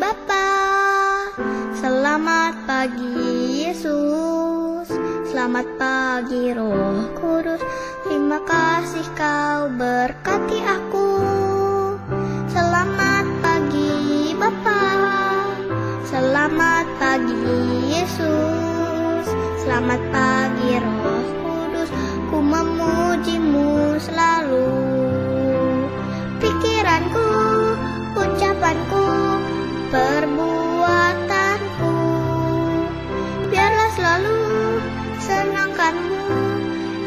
Bapa. Selamat pagi Yesus, selamat pagi Roh Kudus. Terima kasih kau berkati aku. Selamat pagi Bapa, selamat pagi Yesus, selamat pagi Roh Kudus. Ku memujimu selalu. Pikiranku, ucapanku, perbuatanku, biarlah selalu senangkanmu,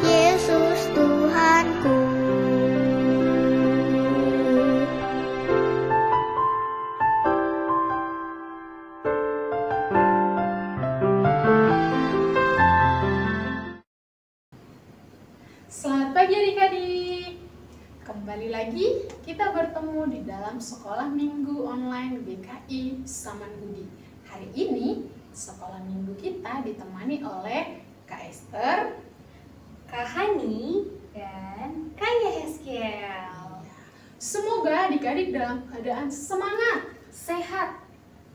Yesus Tuhanku. Selamat pagi adik-adik. Kembali lagi kita bertemu di dalam sekolah minggu online GKI Saman Budi. Hari ini sekolah minggu kita ditemani oleh Kak Esther, Kak Hani, dan Kak Yehezkiel. Semoga adik-adik dalam keadaan semangat, sehat,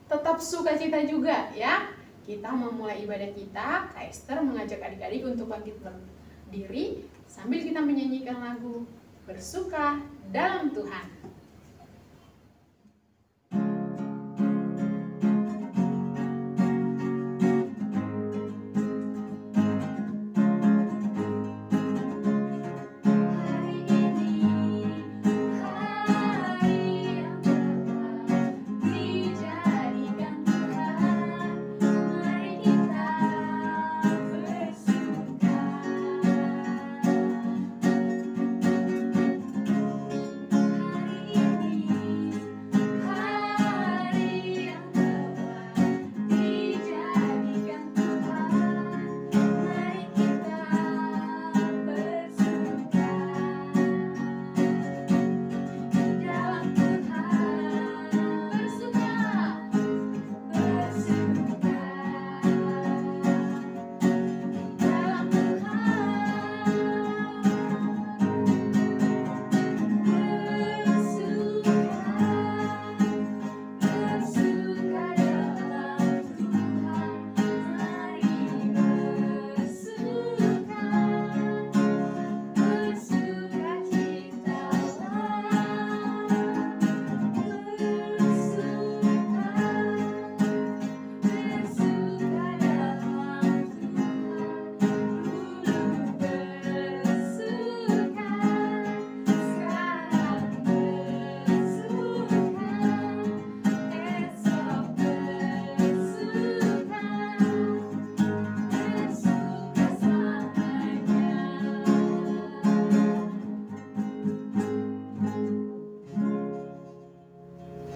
tetap sukacita juga ya. Kita memulai ibadah kita. Kak Esther mengajak adik-adik untuk bangkit berdiri sambil kita menyanyikan lagu Bersuka dalam Tuhan.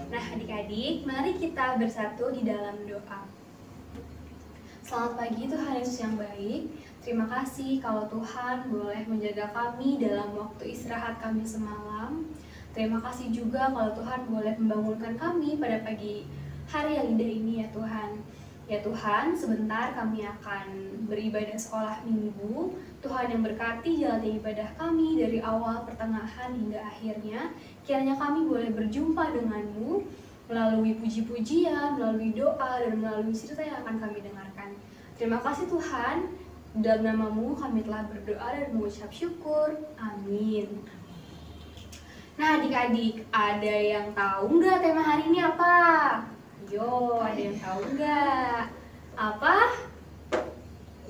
Nah adik-adik, mari kita bersatu di dalam doa. Selamat pagi Tuhan Yesus yang baik. Terima kasih kalau Tuhan boleh menjaga kami dalam waktu istirahat kami semalam. Terima kasih juga kalau Tuhan boleh membangunkan kami pada pagi hari yang indah ini ya Tuhan. Ya Tuhan, sebentar kami akan beribadah sekolah minggu. Tuhan yang berkati jalan ibadah kami dari awal, pertengahan, hingga akhirnya. Kiranya kami boleh berjumpa denganmu melalui puji-pujian, melalui doa, dan melalui cerita yang akan kami dengarkan. Terima kasih Tuhan, dalam namamu kami telah berdoa dan mengucap syukur. Amin. Nah adik-adik, ada yang tahu nggak tema hari ini apa? Yo, ada yang tahu nggak? Apa?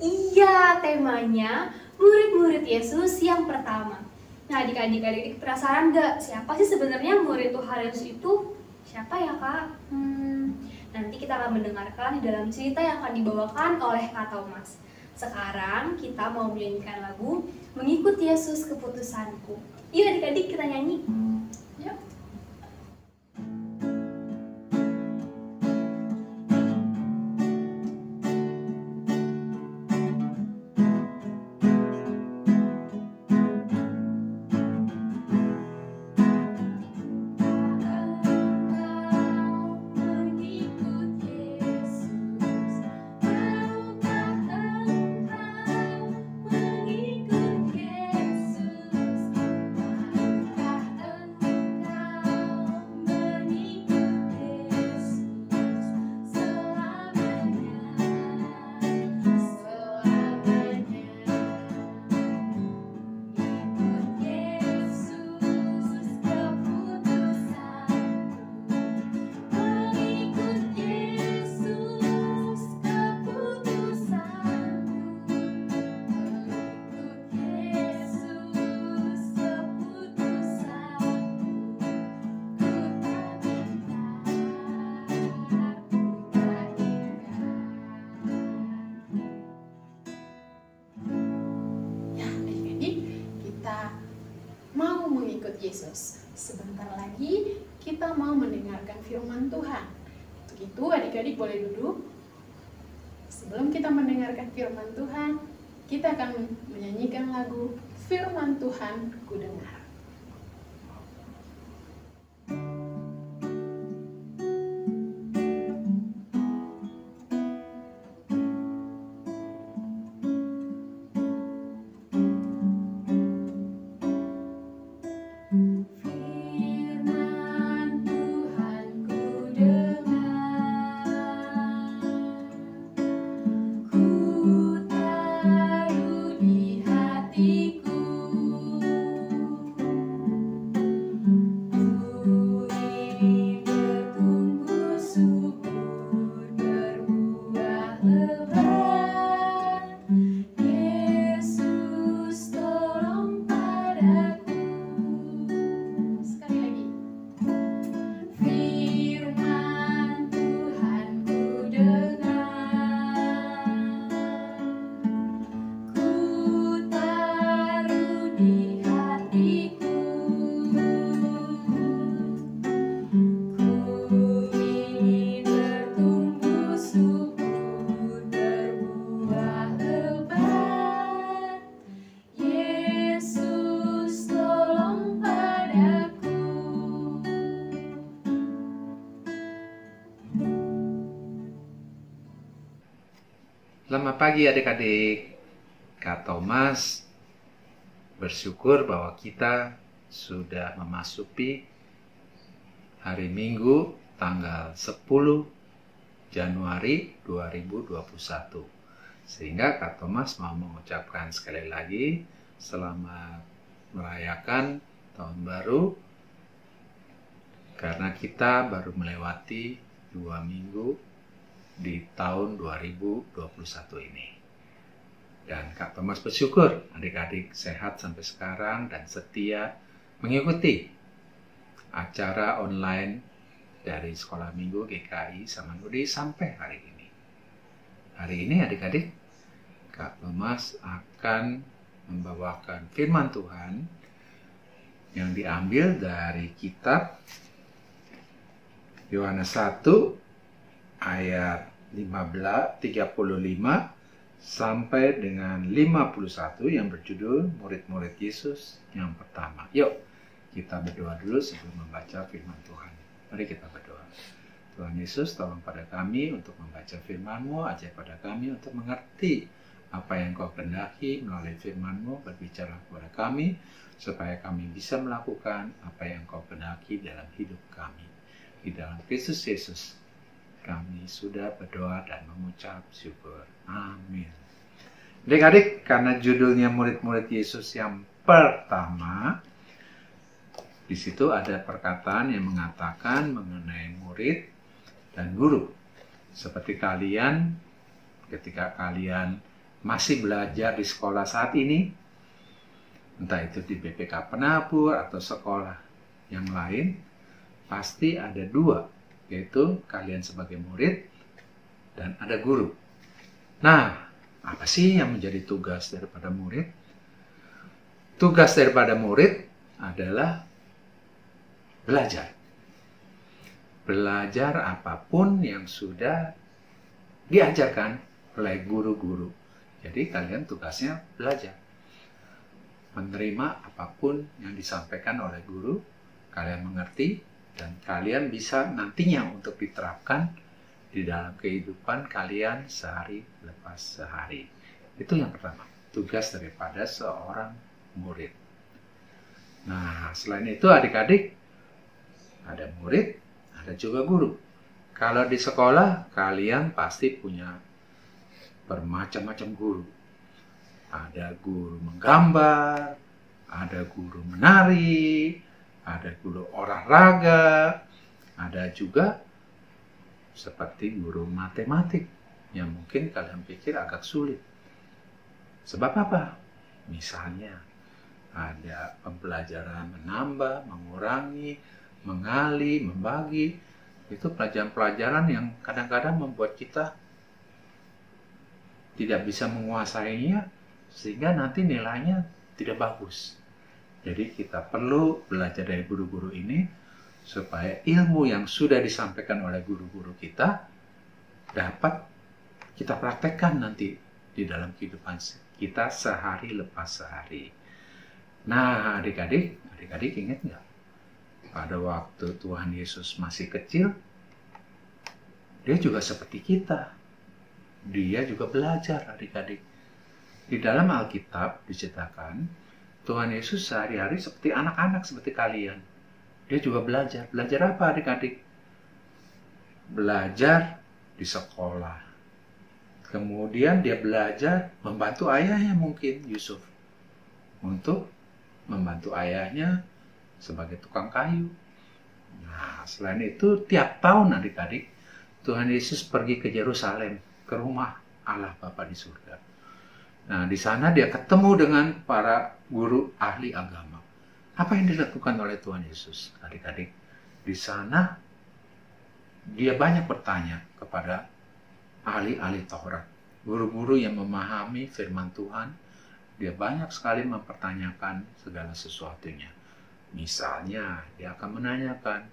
Iya, temanya murid-murid Yesus yang pertama. Nah, adik-adik penasaran nggak? Siapa sih sebenarnya murid Tuhan Yesus itu? Siapa ya, Kak? Nanti kita akan mendengarkan di dalam cerita yang akan dibawakan oleh Kak Thomas. Sekarang kita mau menyanyikan lagu Mengikut Yesus Keputusanku. Yuk adik-adik kita nyanyi. Yuk. Mengikut Yesus, maukah engkau Yesus. Sebentar lagi kita mau mendengarkan firman Tuhan. Untuk itu adik-adik boleh duduk. Sebelum kita mendengarkan firman Tuhan, kita akan menyanyikan lagu Firman Tuhan Ku Dengar. Selamat pagi adik-adik. Kak Thomas bersyukur bahwa kita sudah memasuki hari Minggu tanggal 10 Januari 2021. Sehingga Kak Thomas mau mengucapkan sekali lagi selamat merayakan tahun baru, karena kita baru melewati 2 minggu di tahun 2021 ini. Dan Kak Thomas bersyukur adik-adik sehat sampai sekarang dan setia mengikuti acara online dari Sekolah Minggu GKI Samanhudi sampai hari ini. Hari ini adik-adik, Kak Thomas akan membawakan firman Tuhan yang diambil dari kitab Yohanes 1 ayat 35 sampai dengan 51 yang berjudul Murid-murid Yesus yang pertama. Yuk, kita berdoa dulu sebelum membaca firman Tuhan. Mari kita berdoa. Tuhan Yesus, tolong pada kami untuk membaca firman-Mu, ajar pada kami untuk mengerti apa yang Kau kehendaki melalui firman-Mu, berbicara kepada kami, supaya kami bisa melakukan apa yang Kau kehendaki dalam hidup kami. Di dalam Kristus Yesus kami sudah berdoa dan mengucap syukur. Amin. Adik-adik, karena judulnya murid-murid Yesus yang pertama, di situ ada perkataan yang mengatakan mengenai murid dan guru. Seperti kalian, ketika kalian masih belajar di sekolah saat ini, entah itu di BPK Penabur atau sekolah yang lain, pasti ada dua, yaitu kalian sebagai murid dan ada guru. Nah, apa sih yang menjadi tugas daripada murid? Tugas daripada murid adalah belajar. Belajar apapun yang sudah diajarkan oleh guru-guru. Jadi kalian tugasnya belajar. Menerima apapun yang disampaikan oleh guru, kalian mengerti, dan kalian bisa nantinya untuk diterapkan di dalam kehidupan kalian sehari lepas sehari. Itu yang pertama, tugas daripada seorang murid. Nah, selain itu adik-adik, ada murid, ada juga guru. Kalau di sekolah, kalian pasti punya bermacam-macam guru. Ada guru menggambar, ada guru menari, ada guru olahraga, ada juga seperti guru matematik yang mungkin kalian pikir agak sulit. Sebab apa? Misalnya ada pembelajaran menambah, mengurangi, mengali, membagi. Itu pelajaran-pelajaran yang kadang-kadang membuat kita tidak bisa menguasainya, sehingga nanti nilainya tidak bagus. Jadi kita perlu belajar dari guru-guru ini supaya ilmu yang sudah disampaikan oleh guru-guru kita dapat kita praktekkan nanti di dalam kehidupan kita sehari lepas sehari. Nah, adik-adik ingat nggak? Pada waktu Tuhan Yesus masih kecil, dia juga seperti kita. Dia juga belajar, adik-adik. Di dalam Alkitab diceritakan, Tuhan Yesus sehari-hari seperti anak-anak seperti kalian. Dia juga belajar. Belajar apa, adik-adik? Belajar di sekolah. Kemudian dia belajar membantu ayahnya mungkin, Yusuf. Untuk membantu ayahnya sebagai tukang kayu. Nah, selain itu tiap tahun adik-adik, Tuhan Yesus pergi ke Yerusalem, ke rumah Allah Bapa di surga. Nah, di sana dia ketemu dengan para guru ahli agama. Apa yang dilakukan oleh Tuhan Yesus, adik-adik? Di sana dia banyak bertanya kepada ahli-ahli Taurat, guru-guru yang memahami firman Tuhan. Dia banyak sekali mempertanyakan segala sesuatunya. Misalnya, dia akan menanyakan,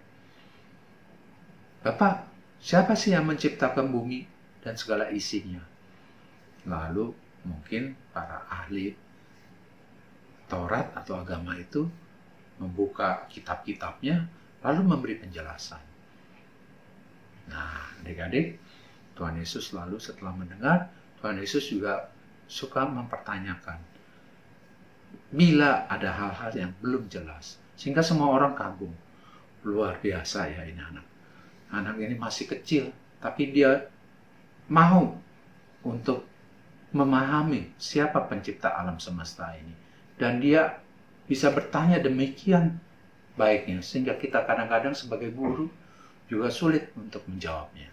Bapak, siapa sih yang menciptakan bumi dan segala isinya? Lalu mungkin para ahli Taurat atau agama itu membuka kitab-kitabnya, lalu memberi penjelasan. Nah, adik-adik, Tuhan Yesus lalu setelah mendengar, Tuhan Yesus juga suka mempertanyakan bila ada hal-hal yang belum jelas, sehingga semua orang kagum. Luar biasa ya ini anak. Anak ini masih kecil, tapi dia mau untuk memahami siapa pencipta alam semesta ini. Dan dia bisa bertanya demikian baiknya, sehingga kita kadang-kadang sebagai guru juga sulit untuk menjawabnya.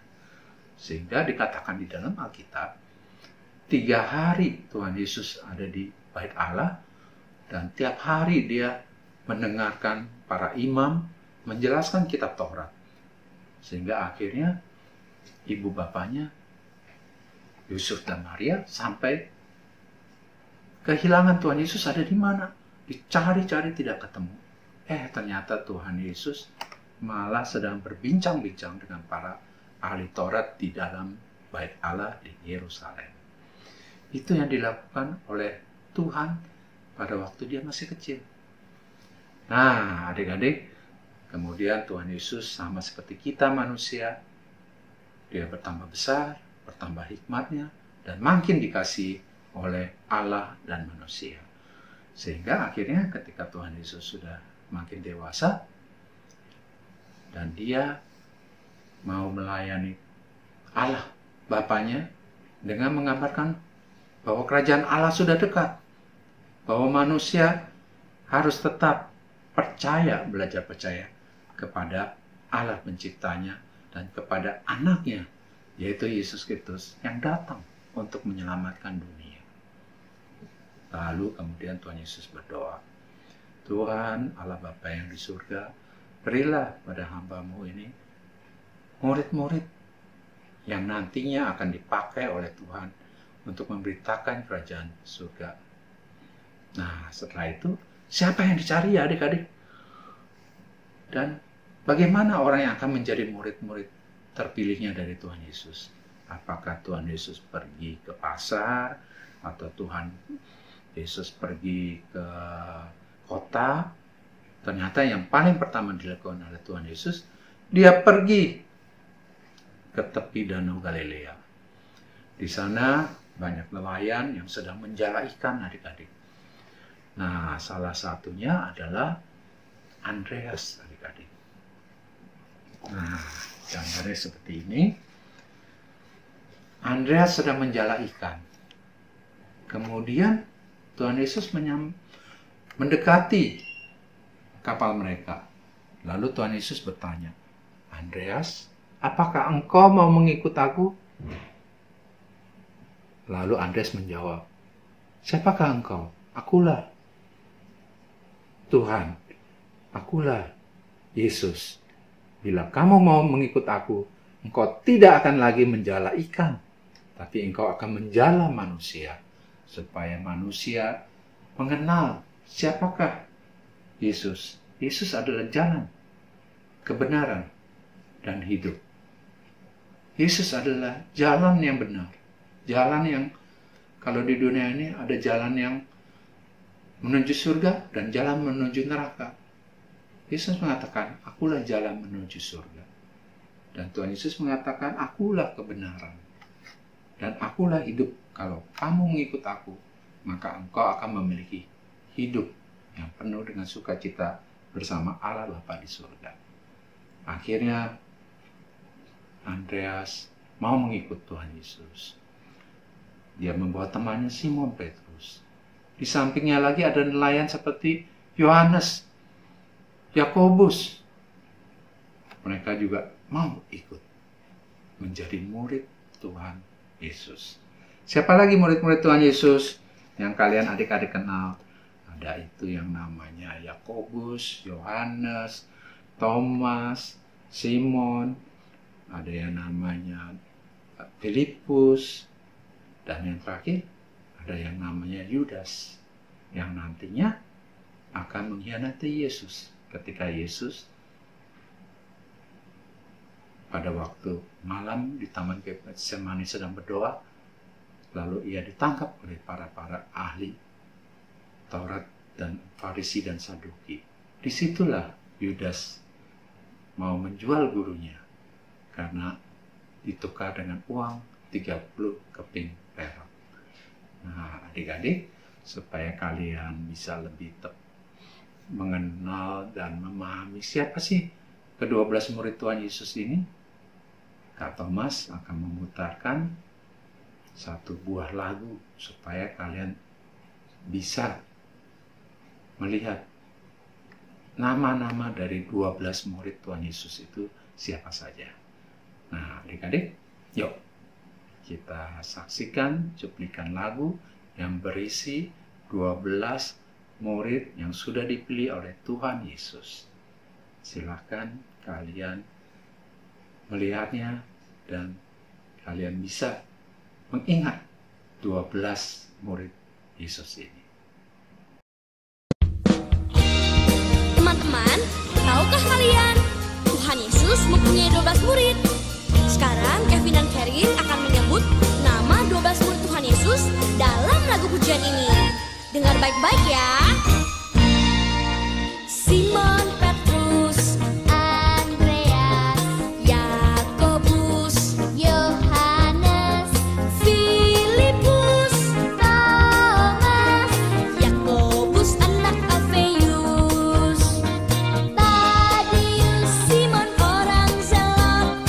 Sehingga dikatakan di dalam Alkitab, 3 hari Tuhan Yesus ada di Bait Allah, dan tiap hari dia mendengarkan para imam menjelaskan kitab Taurat. Sehingga akhirnya ibu bapaknya, Yusuf dan Maria, sampai kehilangan Tuhan Yesus ada di mana. Dicari-cari tidak ketemu. Ternyata Tuhan Yesus malah sedang berbincang-bincang dengan para ahli Taurat di dalam Bait Allah di Yerusalem. Itu yang dilakukan oleh Tuhan pada waktu dia masih kecil. Nah, adik-adik, kemudian Tuhan Yesus sama seperti kita manusia, dia bertambah besar, bertambah hikmatnya, dan makin dikasihi oleh Allah dan manusia. Sehingga akhirnya ketika Tuhan Yesus sudah makin dewasa, dan dia mau melayani Allah Bapanya dengan mengabarkan bahwa kerajaan Allah sudah dekat, bahwa manusia harus tetap belajar percaya kepada Allah penciptanya dan kepada anaknya, yaitu Yesus Kristus yang datang untuk menyelamatkan dunia. Lalu kemudian Tuhan Yesus berdoa, Tuhan Allah Bapa yang di surga, berilah pada hamba-Mu ini murid-murid yang nantinya akan dipakai oleh Tuhan untuk memberitakan kerajaan surga. Nah, setelah itu, siapa yang dicari ya adik-adik? Dan bagaimana orang yang akan menjadi murid-murid terpilihnya dari Tuhan Yesus? Apakah Tuhan Yesus pergi ke pasar? Atau Tuhan Yesus pergi ke kota? Ternyata yang paling pertama dilakukan oleh Tuhan Yesus, dia pergi ke tepi Danau Galilea. Di sana banyak nelayan yang sedang menjala ikan, adik-adik. Nah, salah satunya adalah Andreas, adik-adik. Nah, gambarnya seperti ini. Andreas sedang menjala ikan. Kemudian Tuhan Yesus mendekati kapal mereka. Lalu Tuhan Yesus bertanya, Andreas, apakah engkau mau mengikut aku? Lalu Andreas menjawab, siapakah engkau? Akulah. Tuhan, akulah Yesus. Bila kamu mau mengikut aku, engkau tidak akan lagi menjala ikan, tapi engkau akan menjala manusia, supaya manusia mengenal siapakah Yesus. Yesus adalah jalan, kebenaran, dan hidup. Yesus adalah jalan yang benar. Jalan yang, kalau di dunia ini ada jalan yang menuju surga dan jalan menuju neraka. Yesus mengatakan, akulah jalan menuju surga. Dan Tuhan Yesus mengatakan, akulah kebenaran. Dan akulah hidup. Kalau kamu mengikut aku, maka engkau akan memiliki hidup yang penuh dengan sukacita bersama Allah Bapa di surga. Akhirnya, Andreas mau mengikut Tuhan Yesus. Dia membawa temannya Simon Petrus. Di sampingnya lagi ada nelayan seperti Yohanes, Yakobus. Mereka juga mau ikut menjadi murid Tuhan Yesus. Siapa lagi murid-murid Tuhan Yesus yang kalian adik-adik kenal? Ada itu yang namanya Yakobus, Yohanes, Thomas, Simon, ada yang namanya Filipus, dan yang terakhir ada yang namanya Yudas, yang nantinya akan mengkhianati Yesus ketika Yesus pada waktu malam di Taman Getsemani sedang berdoa, lalu ia ditangkap oleh para ahli Taurat dan Farisi dan Saduki. Disitulah Yudas mau menjual gurunya karena ditukar dengan uang 30 keping perak. Nah, adik-adik, supaya kalian bisa lebih mengenal dan memahami siapa sih ke-12 murid Tuhan Yesus ini, Kak Thomas akan memutarkan satu buah lagu supaya kalian bisa melihat nama-nama dari 12 murid Tuhan Yesus itu siapa saja. Nah, adik-adik, yuk kita saksikan cuplikan lagu yang berisi 12 murid yang sudah dipilih oleh Tuhan Yesus. Silakan kalian melihatnya dan kalian bisa mengingat 12 murid Yesus ini. Teman-teman, tahukah kalian Tuhan Yesus mempunyai 12 murid? Sekarang Kevin dan Karin akan menyebut nama 12 murid Tuhan Yesus dalam lagu pujian ini. Dengar baik-baik ya. Simon Petrus, Andreas, Yakobus, Yohanes, Filipus, Thomas, Yakobus anak Alfeus, Tadius, Simon orang Zelot,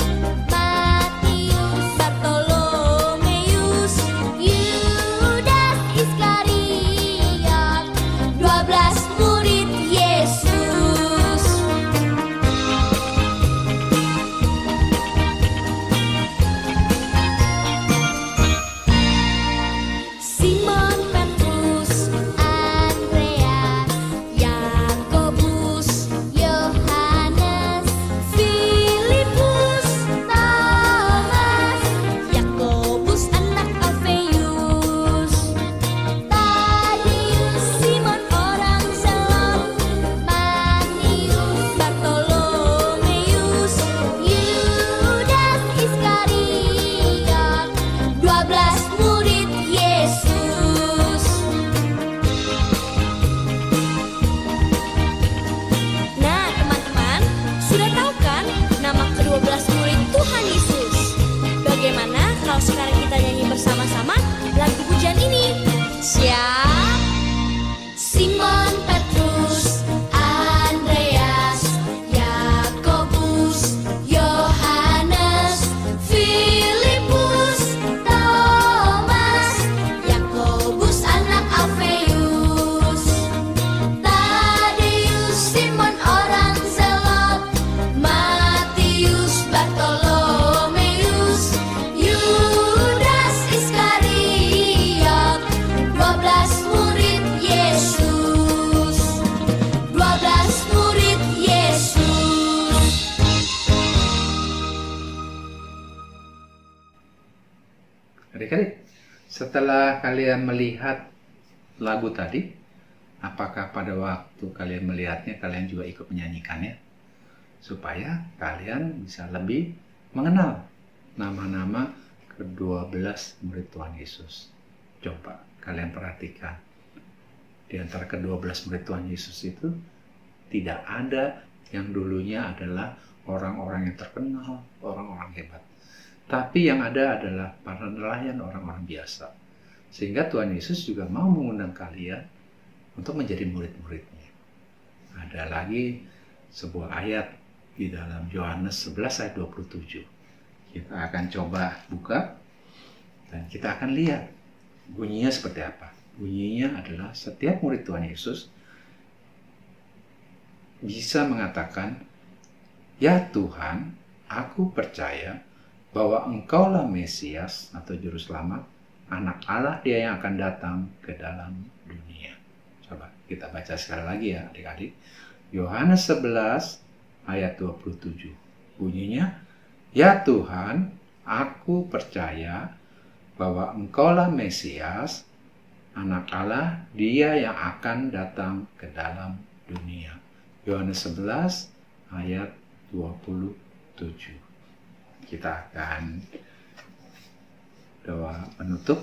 Matius, Bartolomeus, Yudas Iskariot, 12 murid Yesus. Simon Petrus, Andreas, Yakobus, Yohanes, Filipus, Thomas, Yakobus anak Alfeus, Tadius, Simon orang Zelot, Matius, Bartolomeus, Yudas Iskariot, 12 murid Yesus. Nah, teman-teman, sudah tahu kan nama ke-12 murid Tuhan Yesus? Bagaimana kalau sekarang kita nyanyi bersama-sama lagu pujian ini? Siap? Simon Petrus, Andreas, Yakobus, Yohanes, Filipus, Thomas, Yakobus anak Alfeus, Tadius, Simon orang Zelot, Matius, Bartolomeus, Yudas Iskariot, 12 murid Yesus. 12 murid Yesus. Adik-adik, setelah kalian melihat lagu tadi, Apakah pada waktu kalian melihatnya, kalian juga ikut menyanyikannya? Supaya kalian bisa lebih mengenal nama-nama ke-12 murid Tuhan Yesus. Coba kalian perhatikan. Di antara ke-12 murid Tuhan Yesus itu tidak ada yang dulunya adalah orang-orang yang terkenal, orang-orang hebat. Tapi yang ada adalah para nelayan, orang-orang biasa. Sehingga Tuhan Yesus juga mau mengundang kalian untuk menjadi murid-muridnya. Ada lagi sebuah ayat di dalam Yohanes 11 ayat 27. Kita akan coba buka dan kita akan lihat bunyinya seperti apa. Bunyinya adalah setiap murid Tuhan Yesus bisa mengatakan, "Ya Tuhan, aku percaya bahwa Engkaulah Mesias atau Juru Selamat, Anak Allah, Dia yang akan datang ke dalam dunia." Coba kita baca sekali lagi ya adik-adik. Yohanes 11 ayat 27. Bunyinya, "Ya Tuhan, aku percaya bahwa Engkaulah Mesias, Anak Allah, Dia yang akan datang ke dalam dunia." Yohanes 11 ayat 27. Kita akan doa penutup.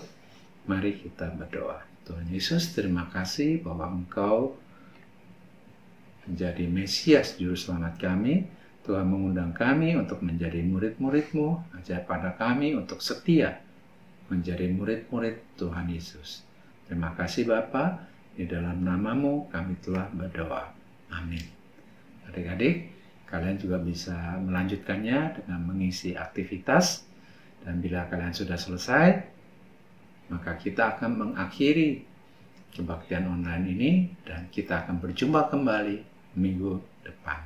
Mari kita berdoa. Tuhan Yesus, terima kasih bahwa Engkau menjadi Mesias Juru Selamat kami. Tuhan mengundang kami untuk menjadi murid-murid-Mu. Ajar pada kami untuk setia menjadi murid-murid Tuhan Yesus. Terima kasih Bapa. Di dalam nama-Mu kami telah berdoa. Amin. Adik-adik, kalian juga bisa melanjutkannya dengan mengisi aktivitas. Dan bila kalian sudah selesai, maka kita akan mengakhiri kebaktian online ini dan kita akan berjumpa kembali minggu depan.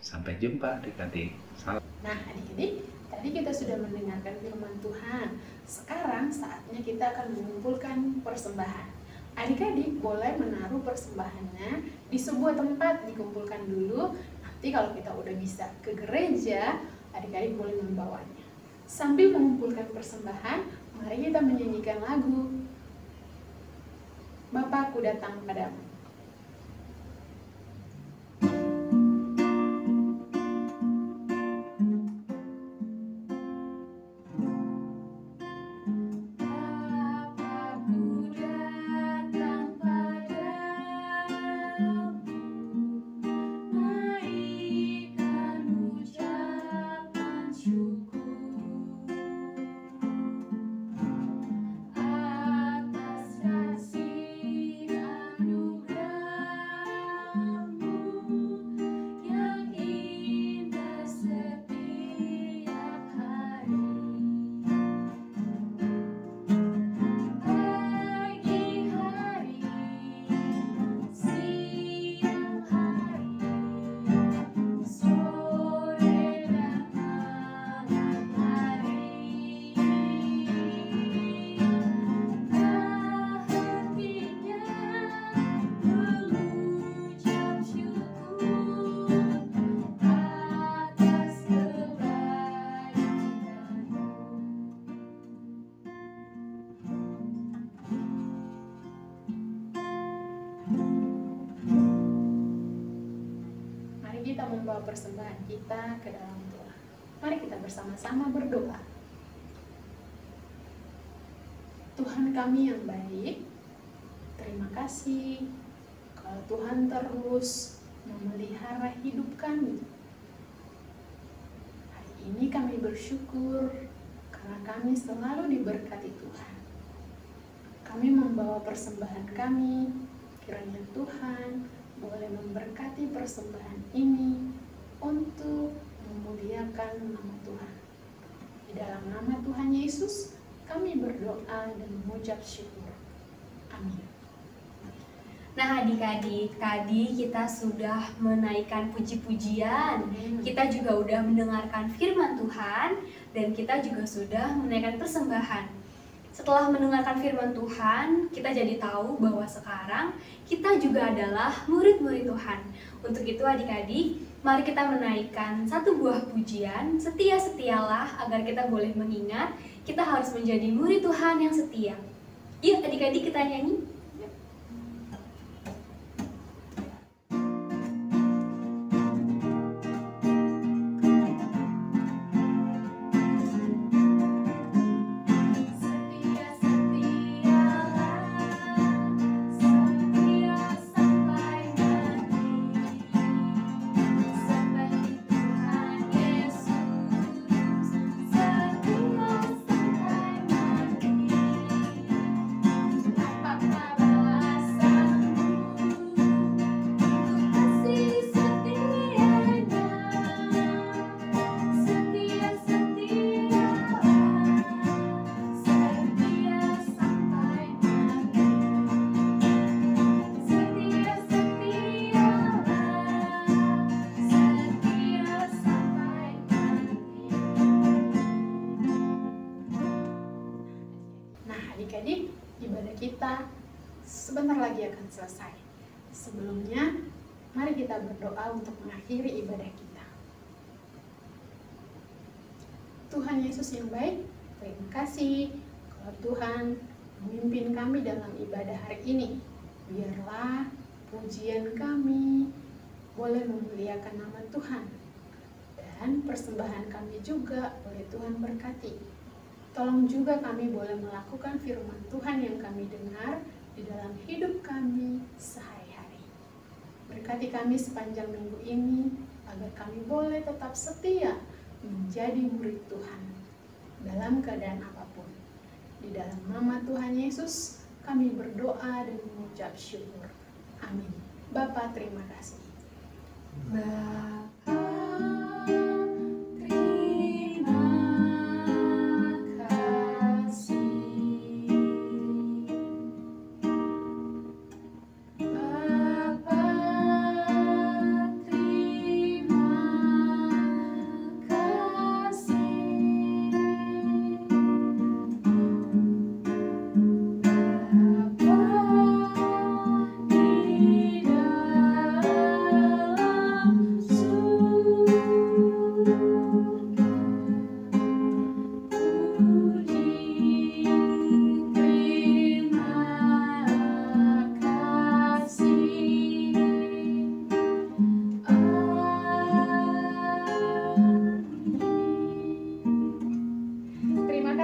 Sampai jumpa adik-adik. Salam. Nah adik-adik, tadi kita sudah mendengarkan firman Tuhan. Sekarang saatnya kita akan mengumpulkan persembahan. Adik-adik boleh menaruh persembahannya di sebuah tempat, dikumpulkan dulu. Nanti kalau kita udah bisa ke gereja, adik-adik boleh membawanya. Sambil mengumpulkan persembahan, mari kita menyanyikan lagu Bapakku Datang Padamu. Kita membawa persembahan kita ke dalam Tuhan. Mari kita bersama-sama berdoa. Tuhan kami yang baik, terima kasih kalau Tuhan terus memelihara hidup kami. Hari ini kami bersyukur karena kami selalu diberkati Tuhan. Kami membawa persembahan kami, kiranya Tuhan boleh memberkati persembahan ini untuk memuliakan nama Tuhan. Di dalam nama Tuhan Yesus, kami berdoa dan mengucap syukur. Amin. Nah adik-adik, tadi kita sudah menaikkan puji-pujian, kita juga udah mendengarkan firman Tuhan, dan kita juga sudah menaikkan persembahan. Setelah mendengarkan firman Tuhan, kita jadi tahu bahwa sekarang kita juga adalah murid-murid Tuhan. Untuk itu adik-adik, mari kita menaikkan satu buah pujian, setia-setialah, agar kita boleh mengingat kita harus menjadi murid Tuhan yang setia. Yuk adik-adik kita nyanyi. ibadah kita sebentar lagi akan selesai. Sebelumnya, mari kita berdoa untuk mengakhiri ibadah kita. Tuhan Yesus yang baik, terima kasih kalau Tuhan memimpin kami dalam ibadah hari ini. Biarlah pujian kami boleh memuliakan nama Tuhan, dan persembahan kami juga boleh Tuhan berkati. Tolong juga kami boleh melakukan firman Tuhan yang kami dengar di dalam hidup kami sehari-hari. Berkati kami sepanjang minggu ini, agar kami boleh tetap setia menjadi murid Tuhan dalam keadaan apapun. Di dalam nama Tuhan Yesus, kami berdoa dan mengucap syukur. Amin. Bapa, terima kasih.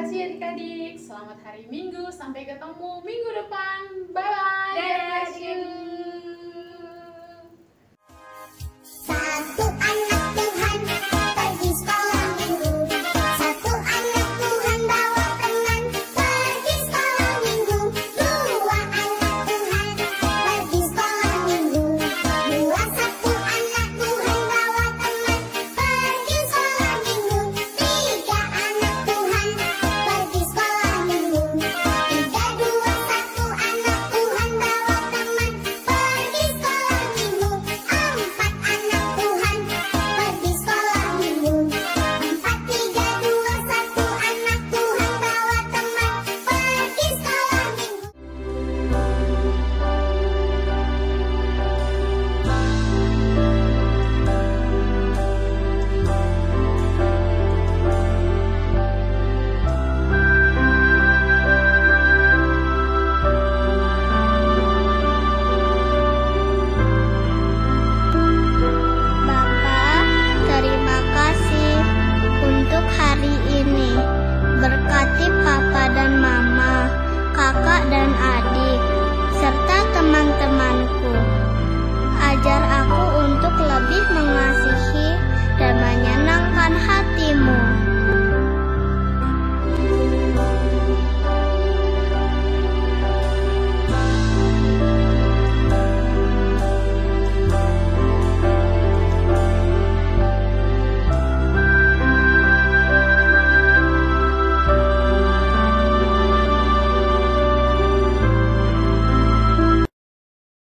Adik-adik, selamat hari Minggu. Sampai ketemu minggu depan. Bye-bye. Dadah, God bless you. Satu anak Tuhan pergi sekolah minggu. Satu anak Tuhan bawa teman pergi sekolah minggu. Dua anak Tuhan pergi sekolah minggu. Satu anak Tuhan bawa teman pergi sekolah minggu. Tiga anak Tuhan pergi sekolah minggu. Tiga, dua, satu anak Tuhan bawa teman pergi sekolah minggu. Empat anak Tuhan pergi sekolah minggu. Empat, tiga, dua, satu anak Tuhan bawa teman pergi sekolah minggu. Bapak, terima kasih untuk hari ini. Berkati Papa dan Mama, kakak dan adik, serta teman-temanku. Ajar aku untuk lebih mengasihi dan menyenangkan hati